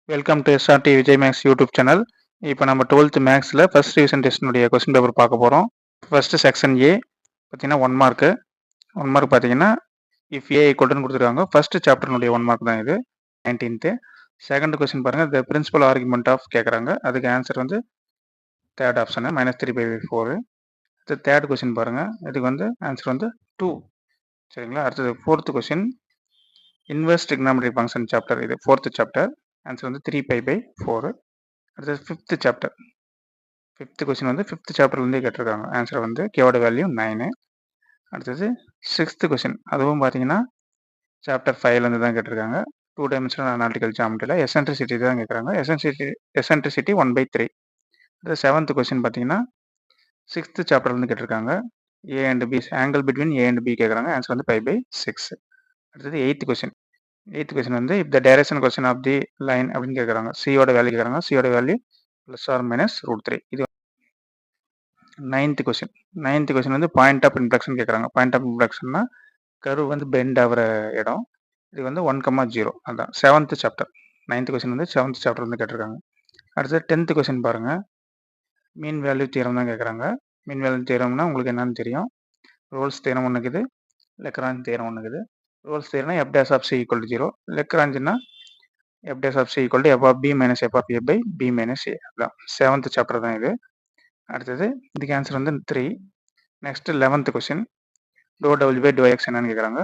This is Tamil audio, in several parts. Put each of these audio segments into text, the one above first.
Welcome to SRT Vijay maths YouTube channel. இப்போ நம்ம 12th மேக்ஸில் ஃபர்ஸ்ட் ரிவிஷன் டெஸ்டினுடைய கொஸ்டின் பேப்பர் பார்க்க போகிறோம். ஃபர்ஸ்ட் செக்ஷன் ஏ பார்த்தீங்கன்னா 1 மார்க்கு. 1 மார்க் பார்த்தீங்கன்னா இஃப் ஏ ஈக்குவல்னு கொடுத்துருக்காங்க. ஃபர்ஸ்ட் சாப்டர்னுடைய 1 மார்க் தான் இது. 19th. செகண்ட் கொஸ்டின் பாருங்கள், த பிரின்சிபல் ஆர்குமெண்ட் ஆஃப் கேட்குறாங்க. அதுக்கு ஆன்சர் வந்து தேர்ட் ஆப்ஷனு -3/4. அடுத்து தேர்ட் கொஸ்டின் பாருங்கள், இதுக்கு வந்து ஆன்சர் வந்து 2. சரிங்களா. அடுத்தது fourth question, inverse trigonometric function chapter, இது ஃபோர்த் சாப்டர். ஆன்சர் வந்து 3π/4. அடுத்தது ஃபிஃப்த் சாப்டர். ஃபிஃப்த் கொஸ்டின் வந்து ஃபிஃப்த் சாப்டர்லேருந்தே கேட்டிருக்காங்க. ஆன்சர் வந்து கேவோட வேல்யூ 9. அடுத்தது சிக்ஸ்த் கொஸ்டின், அதுவும் பார்த்தீங்கன்னா சாப்டர் 5லேருந்து தான் கேட்டிருக்காங்க. 2 டைமென்ஷனல் அனாலிட்டிக்கல் ஜாமெட்ரியில் எசென்ட்ரிசிட்டி தான் கேட்குறாங்க. எசென்ட்ரிசிட்டி 1/3. அடுத்து செவன்த் கொஸ்டின் பார்த்தீங்கன்னா சிக்ஸ்த் சாப்டர்லேருந்து கேட்டிருக்காங்க. A and B angle between A and B கேட்குறாங்க. ஆன்சர் வந்து π/6. அடுத்தது எயித்து கொஸ்டின் வந்து if the direction question of the line அப்படின்னு கேட்குறாங்க. சியோட வேல்யூ கேட்குறாங்க. சியோட வேல்யூ +or-√3. இது நைன்த் கொஸ்டின் வந்து பாயிண்ட் ஆஃப் இன்ஃப்ளெக்ஷன் கேட்குறாங்க. பாயிண்ட் ஆஃப் இன்ஃப்ளெக்ஷன்னா கர்வ் வந்து பெண்ட் ஆகிற இடம். இது வந்து 1,0. அதான் செவன்த் சாப்டர். நைன்த் கொஸ்டின் வந்து செவன்த் சாப்டர் வந்து கேட்டிருக்காங்க. அடுத்தது 10th கொஸ்டின் பாருங்கள், மீன் வேல்யூ தியரம் தான் கேட்குறாங்க. மீன் வேல்யூ தியரம்னா உங்களுக்கு என்னன்னு தெரியும். ரோல்ஸ் தியரம் ஒன்று இருக்குது, லெக்ரான்ஜ் தியரம் ஒன்று இருக்குது. ரோல்ஸ் தியரம்னா f dash of c equal to 0. லெக்ரான்ஜ்னா f dash of c equal to f of b minus f of a by b minus a. அதான் செவன்த் சாப்டர் தான் இது. அடுத்தது இதுக்கு ஆன்சர் வந்து 3. நெக்ஸ்ட் 11th கொஸ்டின், ∂w/∂x என்னன்னு கேட்குறாங்க.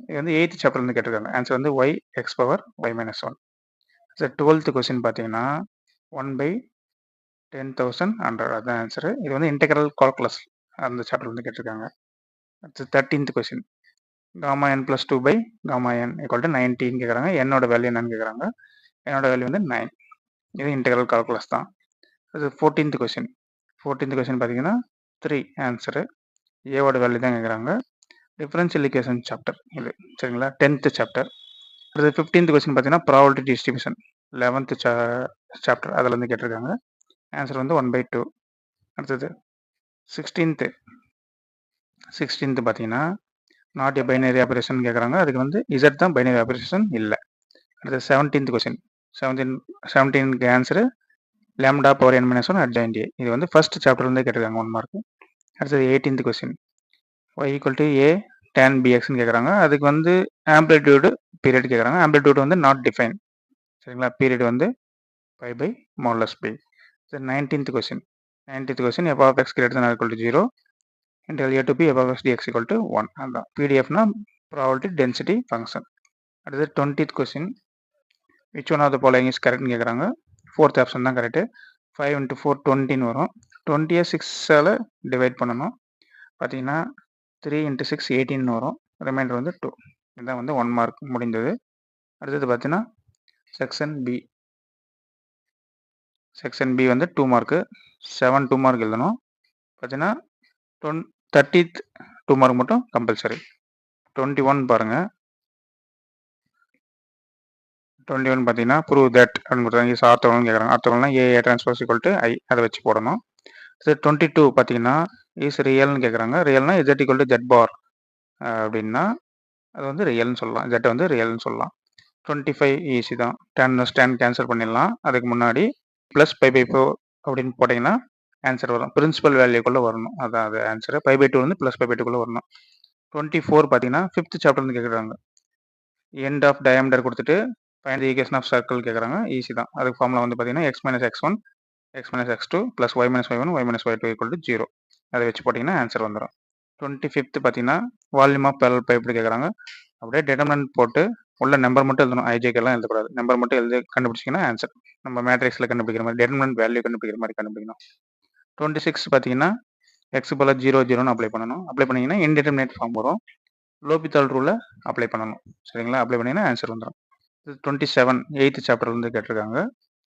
இது வந்து 8th சாப்டர்லேருந்து கேட்டிருக்காங்க. ஆன்சர் வந்து y x power y minus 1. 12th question பார்த்தீங்கன்னா 1/10,100 அதுதான் ஆன்சரு. இது வந்து இன்டெக்ரல் கால்குலஸ் அந்த சாப்டர்லேருந்து கேட்டிருக்காங்க. அடுத்து 13th கொஸ்டின், Γn + 2/Γn = 19 கேட்குறாங்க. என்னோட வேல்யூ என்னன்னு கேட்குறாங்க. என்னோட வேல்யூ வந்து 9. இது இன்டெக்ரல் கால்குலஸ் தான். அது 14th கொஸ்டின் பார்த்தீங்கன்னா 3 ஆன்சரு. ஏவோட வேல்யூ தான் கேட்குறாங்க. டிஃபரன்ஷியல் ஈக்குவேஷன் சாப்டர் இது. சரிங்களா, 10th சாப்டர். அடுத்து 15th கொஸ்டின் பார்த்தீங்கன்னா ப்ராபபிலிட்டி டிஸ்ட்ரிபியூஷன் 11th சாப்டர் அதில் கேட்டிருக்காங்க. ஆன்சர் வந்து 1/2. அடுத்தது 16th பார்த்தீங்கன்னா நாட் எ பைனரி ஆப்ரேஷன் கேட்குறாங்க. அதுக்கு வந்து இசட் தான் பைனரி ஆப்ரேஷன் இல்லை. அடுத்து 17th கொஸ்டின் 17க்கு ஆன்சரு λ⁴n-1 adjoint a. இது வந்து ஃபர்ஸ்ட் சாப்டர்லேருந்தே கேட்டிருக்காங்க 1 மார்க். அடுத்தது 18th question, y = a tan bxன்னு கேட்குறாங்க. அதுக்கு வந்து ஆம்ப்ளிடியூடு பீரியட் கேட்குறாங்க. ஆம்ப்ளிடியூடு வந்து நாட் டிஃபைன். சரிங்களா, பீரியட் வந்து π/|b. 19th question f of x greater than or equal to 0. integral a to b f of x dx equal to 1. அதுதான் பிடிஎஃப்னா ப்ராபபிலிட்டி டென்சிட்டி ஃபங்க்ஷன். அடுத்து 20th question, which one of the following is கரெக்ட்னு கேட்குறாங்க. ஃபோர்த் ஆப்ஷன் தான் கரெக்டு. 5 × 4 20 வரும். 20யை 6ஆல் டிவைட் பண்ணணும். பார்த்தீங்கன்னா 3 × 6 18 வரும். ரிமைண்டர் வந்து 2. இதுதான் வந்து 1 மார்க் முடிந்தது. அடுத்தது பார்த்தீங்கன்னா செக்ஷன் பி வந்து 2 மார்க்கு. 7 2 மார்க் எழுதணும். பார்த்தீங்கன்னா 30th 2 மார்க் மட்டும் கம்பல்சரி. 21 பாருங்கள். 21 பார்த்தீங்கன்னா ப்ரூவ் தட் அப்படின்னு கொடுத்தாங்க. இஸ் ஆர்த்தோகனல்னு கேட்குறாங்க. ஆர்த்தோகனல்னா ஏ டிரான்ஸ்போஸ் ஈக்குவல் டு ஐ, அதை வச்சு போடணும். 22 பார்த்தீங்கன்னா இஸ் ரியல்னு கேட்குறாங்க. ரியல்னா z = z பார் அப்படின்னா அது வந்து ரியல்னு சொல்லலாம். z வந்து ரியல்னு சொல்லலாம். 25 ஈஸி தான். tan கேன்சல் பண்ணிடலாம். அதுக்கு முன்னாடி +π/4 அப்படின்னு போட்டிங்கன்னா ஆன்சர் வரும். பிரின்சிபல் வேல்யூக்குள்ளே வரணும். அதான் அது ஆன்சரு. π/2 வந்து +π/2க்குள்ளே வரணும். 24 பார்த்தீங்கன்னா 5th சாப்டர்னு கேட்குறாங்க. எண்ட் ஆஃப் டயாமீட்டர் கொடுத்துட்டு find the equation of circle கேட்குறாங்க. ஈஸி தான். அதுக்கு ஃபார்முலா வந்து பார்த்தீங்கன்னா x - x1 x - x2 + y - y1 y - y2 = 0. அதை வச்சு போட்டிங்கன்னா ஆன்சர் வந்துடும். 25th பார்த்தீங்கன்னா வால்யூம் ஆஃப் பேரலல் பைப் கேட்குறாங்க. அப்படியே டிட்டர்மினன்ட் போட்டு உள்ள நம்பர் மட்டும் எழுதணும். ஐஜேக்கெல்லாம் எழுதக்கூடாது. நம்பர் மட்டும் எழுதி கண்டுபிடிச்சிங்கன்னா ஆன்சர். நம்ம மேட்ரிக்ஸில் கண்டுபிடிக்கிற மாதிரி டிட்டர்மினன்ட் வேல்யூ கண்டுபிடிக்கிற மாதிரி கண்டுபிடிக்கணும். 26 பார்த்தீங்கன்னா x போல் 0 0ன்னு அப்ளை பண்ணணும். அப்ளை பண்ணிங்கன்னா இன்டிட்டர்மினேட் ஃபார்ம் வரும். லோபித்தால் ரூலை அப்ளை பண்ணணும். சரிங்களா, அப்ளை பண்ணிங்கன்னா ஆன்சர் வந்துடும். 27 8th சாப்டர்லேருந்து கேட்டிருக்காங்க.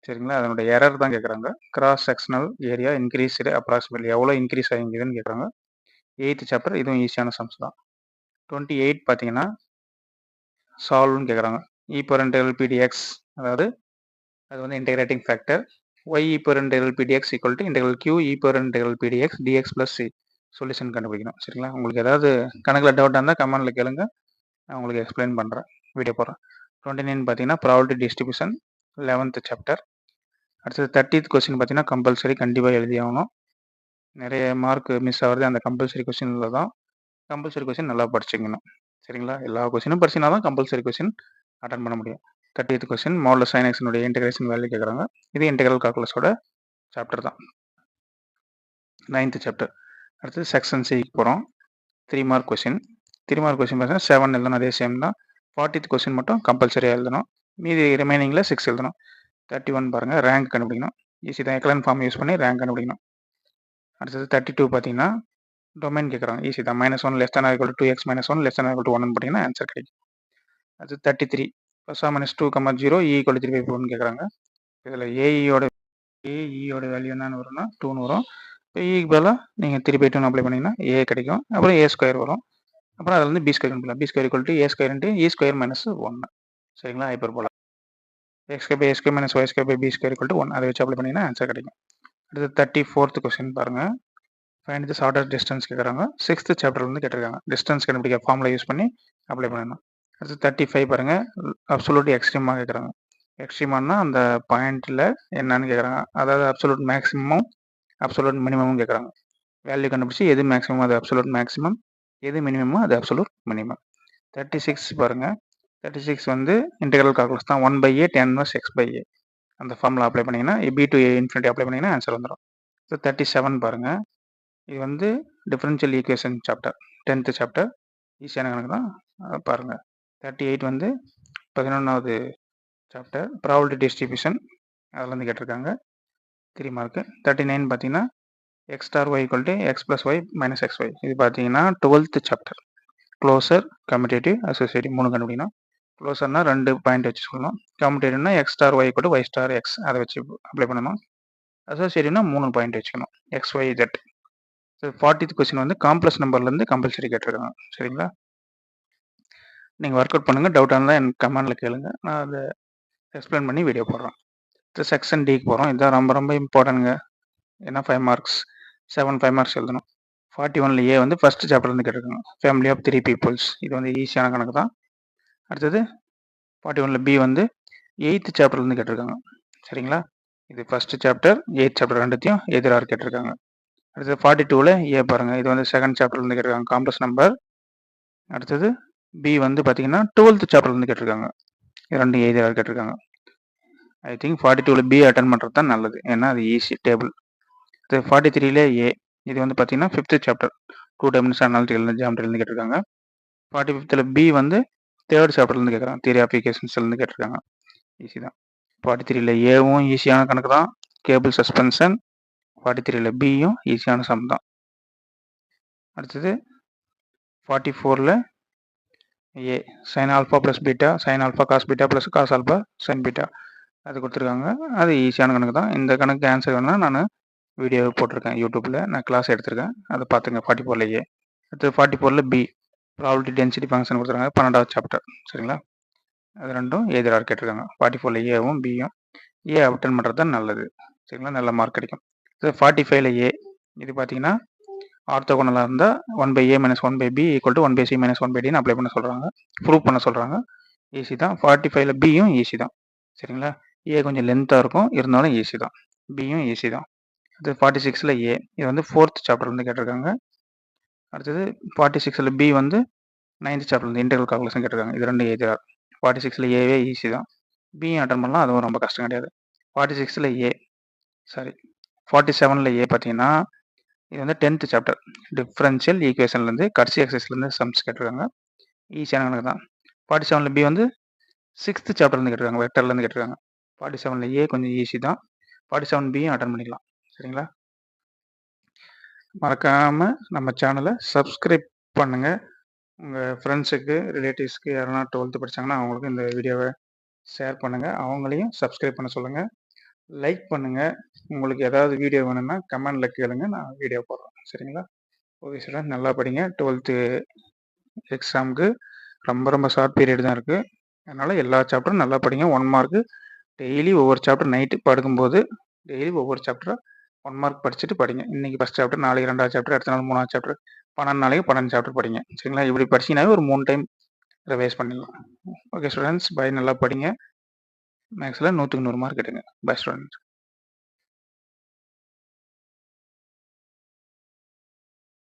சரிங்களா, அதனுடைய எரர் தான் கேட்குறாங்க. Cross sectional area increased approximately எவ்வளோ இன்க்ரீஸ் ஆகிங்குதுன்னு கேட்குறாங்க. 8th chapter. இதுவும் ஈஸியான சம்ஸ் தான். 28 பார்த்தீங்கன்னா சால்வ்னு கேட்குறாங்க. e⁻pdx, அதாவது அது வந்து integrating factor. y e⁻pdx = q e⁻pdx dx + c. Solution கண்டுபிடிக்கணும். சரிங்களா, உங்களுக்கு ஏதாவது கணக்கில் டவுட்டாக இருந்தால் கமெண்டில் கேளுங்க, நான் உங்களுக்கு எக்ஸ்பிளைன் பண்ணுறேன், வீடியோ போடுறேன். 29 பார்த்தீங்கன்னா ப்ராபபிலிட்டி டிஸ்ட்ரிபியூஷன். 11th chapter. அடுத்தது 30th கொஸ்டின் பார்த்தீங்கன்னா கம்பல்சரி கண்டிப்பாக எழுதி ஆகணும். நிறைய மார்க் மிஸ் ஆகிறது அந்த கம்பல்சரி கொஸ்டினில் தான். கம்பல்சரி கொஸ்டின் நல்லா படிச்சுக்கணும். சரிங்களா? எல்லா கொஸ்டினும் படிச்சினா தான் கம்பல்சரி கொஸ்டின் அட்டன் பண்ண முடியும். 30th கொஸ்டின் மாடுலஸ் சைன் எக்ஸினுடைய இன்டகிரேஷன் வேல்யூ கேட்குறாங்க. இது இன்டெக்ரல் கால்குலஸோட சாப்டர் தான். 9th chapter. அடுத்தது செக்ஷன் சிக்கு போகிறோம். 3 மார்க் கொஸ்டின். 3 மார்க் கொஸ்டின் பார்த்தீங்கன்னா 7 எழுதணும், அதே சேம் தான். 40th கொஸ்டின் மட்டும் கம்பல்சரியாக எழுதணும். மீதி ரிமைனிங்கில் 6 எழுதணும். 31 பாருங்கள், ரேங்க் கண்டுபிடிக்கணும். ஈஸி தான், எக்லன் ஃபார்ம் யூஸ் பண்ணி ரேங்க் கண்டுபிடிக்கணும். அடுத்தது 32 பார்த்தீங்கன்னா டொமைன் கேட்குறாங்க. ஈஸி தான், -1 <= 2x - 1 <= 1 போட்டிங்கன்னா ஆன்சர் கிடைக்கும். அது 33 +- 2, 0 e = 3/4 கேட்குறாங்க. இதில் ஏஇயோட வேல்யூ என்னன்னு வரும்னா 2ன்னு வரும். இப்போ ஈக்கு பதிலாக நீங்கள் 3/2 அப்ளை பண்ணிங்கன்னா ஏ கிடைக்கும். அப்புறம் a² வரும். அப்புறம் அதில் வந்து b² கண்டுபிடிக்கலாம். b² = a² × e² - 1. சரிங்களா? Hyperbola x² - y² - b² = 1. அதை வச்சு அப்ளை பண்ணிங்கன்னா ஆன்சர் கிடைக்கும். அடுத்து 34th கொஸ்டின் பாருங்கள். ஃபைண்ட் தி ஷார்ட்டஸ்ட் டிஸ்டன்ஸ் கேட்குறாங்க. 6th சாப்டர் வந்து கேட்டிருக்காங்க. டிஸ்டன்ஸ் கண்டுபிடிக்க ஃபார்முலா யூஸ் பண்ணி அப்ளை பண்ணணும். அடுத்து 35 பாருங்கள். அப்சல்யூட் எக்ஸ்ட்ரீமா கேட்குறாங்க. எக்ஸ்ட்ரீமானா அந்த பாயிண்ட்டில் என்னன்னு கேட்குறாங்க. அதாவது அப்சல்யூட் மேக்ஸிமமும் அப்சல்யூட் மினிமமும் கேட்குறாங்க. வேல்யூ கண்டுபிடிச்சி எது மேக்ஸிமம் அது அப்சல்யூட் மேக்ஸிமம், எது மினிமமோ அது அப்சல்யூட் மினிமம். 36 பாருங்கள். 36 வந்து இன்டெக்ரல் கால்குலஸ் தான். 1/a tan - x/a அந்த ஃபார்முலா அப்ளை பண்ணிங்கன்னா b to a ∞ அப்ளை பண்ணிங்கன்னா ஆன்சர் வந்துடும். ஸோ 37 பாருங்கள். இது வந்து differential equation chapter, 10th chapter. ஈஸியான கணக்கு தான், பாருங்கள். 38 வந்து 11வது சாப்டர், ப்ராபபிலிட்டி டிஸ்ட்ரிபியூஷன். அதில் வந்து கேட்டிருக்காங்க. 3 மார்க்கு. 39 பார்த்தீங்கன்னா x * y = x + y - xy. இது பார்த்தீங்கன்னா 12th chapter, closer, commutative, associative 3 கண்டுபிடிக்கணும். க்ளோசர்னா 2 பாயிண்ட் வச்சு சொல்லணும். கம்யூட்டேட்டிவ்னா x * y = y * x அதை வச்சு அப்ளை பண்ணணும். அசோசியேட்டிவ்னா 3 பாயிண்ட் வச்சுக்கணும், x, y, z. 40th question வந்து காம்ப்ளெக்ஸ் நம்பர்லேருந்து கம்பல்சரி கேட்டிருக்காங்க. சரிங்களா? நீங்கள் ஒர்க் அவுட் பண்ணுங்கள். டவுட்டாக இருந்தால் எனக்கு கமெண்டில் கேளுங்க, நான் அதை எக்ஸ்பிளைன் பண்ணி வீடியோ போடுறேன். செக்ஷன் டிக்கு போகிறோம். இதுதான் ரொம்ப ரொம்ப இம்பார்ட்டன்ட்ங்க. ஏன்னா 5 மார்க்ஸ், 5 மார்க்ஸ் எழுதணும். 41ல் ஏ வந்து ஃபஸ்ட் சாப்டர்லேருந்து கேட்டிருக்காங்க. Family of 3 peoples. இது வந்து ஈஸியான கணக்கு தான். அடுத்தது 41ல் பி வந்து 8th சாப்டர்லேருந்து கேட்டிருக்காங்க. சரிங்களா? இது ஃபஸ்ட்டு சாப்டர், 8th சாப்டர் ரெண்டுத்தையும் எதிராக கேட்டிருக்காங்க. அடுத்தது 42ல் ஏ பாருங்கள். இது வந்து செகண்ட் சாப்டர்லேருந்து கேட்டிருக்காங்க, காம்ப்ளெக்ஸ் நம்பர். அடுத்தது பி வந்து பார்த்தீங்கன்னா 12th சாப்டர்லேருந்து கேட்டிருக்காங்க. ரெண்டும் எதிராக கேட்டிருக்காங்க. ஐ திங்க் 42ல் பி அட்டன் பண்ணுறது தான் நல்லது, ஏன்னா அது ஈஸி டேபிள். இது 43ல் ஏ. இது வந்து பார்த்தீங்கன்னா 5th சாப்டர், 2 டைமென்ஷனல் அனாலிட்டிக்கல் ஜியாமெட்ரிலேருந்து கேட்டிருக்காங்க. 45ல் பி வந்து 3rd சாப்டர்லேருந்து கேட்குறாங்க, தியரி ஆஃப் ஈக்குவேஷன்ஸ்லேருந்து கேட்டிருக்காங்க. ஈஸி தான். 43ல் ஏவும் ஈஸியான கணக்கு தான், கேபிள் சஸ்பென்ஷன். 43ல் பியும் ஈஸியான சம் தான். அடுத்தது 44ல் ஏ sin alpha + beta, sin alpha cos beta + cos alpha sin beta அது கொடுத்துருக்காங்க. அது ஈஸியான கணக்கு தான். இந்த கணக்கு ஆன்சர் வேணும்னா நான் வீடியோ போட்டிருக்கேன் யூடியூப்பில், நான் கிளாஸ் எடுத்திருக்கேன், அதை பார்த்துங்க. 44ல் ஏ. அடுத்து 44ல் பி ப்ராபபிலிட்டி டென்சிட்டி ஃபங்க்ஷன் கொடுத்துருக்காங்க, 12வது சாப்டர். சரிங்களா? அது ரெண்டும் எதிராக கேட்டிருக்காங்க. 44ல் ஏவும் பியும். ஏ அட்டன் பண்ணுறது தான் நல்லது. சரிங்களா? நல்ல மார்க் கிடைக்கும். 45ல் ஏ. இது பார்த்தீங்கன்னா ஆர்த்தோகனலாக இருந்தால் 1/a - 1/b = 1/c - 1/dன்னு அப்ளை பண்ண சொல்கிறாங்க, ப்ரூவ் பண்ண சொல்கிறாங்க. ஈஸி தான். 45ல் பியும் ஈஸி தான். சரிங்களா? ஏ கொஞ்சம் லென்த்தாக இருக்கும், இருந்தாலும் ஈஸி தான். பியும் ஈஸி தான். அடுத்து 46ல் ஏ. இது வந்து 4th சாப்டர்லேருந்து கேட்டிருக்காங்க. அடுத்தது 46ல் பி வந்து 9th சாப்டர்லேருந்து இன்டெக்ரல் கால்குலேஷன் கேட்டிருக்காங்க. இது ரெண்டும் எதிராக. 46ல் ஏவே ஈஸி தான். பியும் அட்டன் பண்ணலாம், அதுவும் ரொம்ப கஷ்டம் கிடையாது. 46ல் ஏ, சாரி 47ல் ஏ பார்த்தீங்கன்னா இது வந்து 10th சாப்டர், டிஃபரன்ஷியல் ஈக்குவேஷன்லேருந்து கடைசி எக்ஸசைஸ்லேருந்து சம்ஸ் கேட்டிருக்காங்க. ஈஸியான கணக்கு தான். 47ல் பி வந்து 6th சாப்டர்லேருந்து கேட்டிருக்காங்க, வெக்டர்லேருந்து கேட்டிருக்காங்க. 47ல் ஏ கொஞ்சம் ஈஸி தான். 47 பியும் அட்டன் பண்ணிக்கலாம். சரிங்களா? மறக்காமல் நம்ம சேனலை சப்ஸ்கிரைப் பண்ணுங்கள். உங்கள் ஃப்ரெண்ட்ஸுக்கு, ரிலேட்டிவ்ஸ்க்கு யாருன்னா 12th படித்தாங்கன்னா அவங்களுக்கு இந்த வீடியோவை ஷேர் பண்ணுங்கள். அவங்களையும் சப்ஸ்கிரைப் பண்ண சொல்லுங்கள். லைக் பண்ணுங்கள். உங்களுக்கு ஏதாவது வீடியோ வேணும்னா கமெண்டில் கேளுங்க, நான் வீடியோ போடுறேன். சரிங்களா? ஓகே ஸ்டூடெண்ட், நல்லா படிங்க. 12th எக்ஸாமுக்கு ரொம்ப ரொம்ப ஷார்ட் பீரியட் தான் இருக்குது. அதனால் எல்லா சாப்டரும் நல்லா படிங்க. 1 மார்க்கு டெய்லி ஒவ்வொரு சாப்டர் நைட்டு படுக்கும்போது டெய்லி ஒவ்வொரு சாப்டராக 1 மார்க் படிச்சுட்டு படிங்க. இன்றைக்கி ஃபஸ்ட் சாப்டர், நாளைக்கு 2வது சாப்டர், அடுத்த நாள் 3வது சாப்டர், 12 நாளைக்கு 12 சாப்டர் படிங்க. சரிங்களா? இப்படி படிச்சிங்கனாவே ஒரு 3 டைம் ரிவைஸ் பண்ணிடலாம். Okay students, bye. நல்லா படிங்க. மேக்ஸில் 100க்கு 100 மார்க் எடுங்க. Bye student.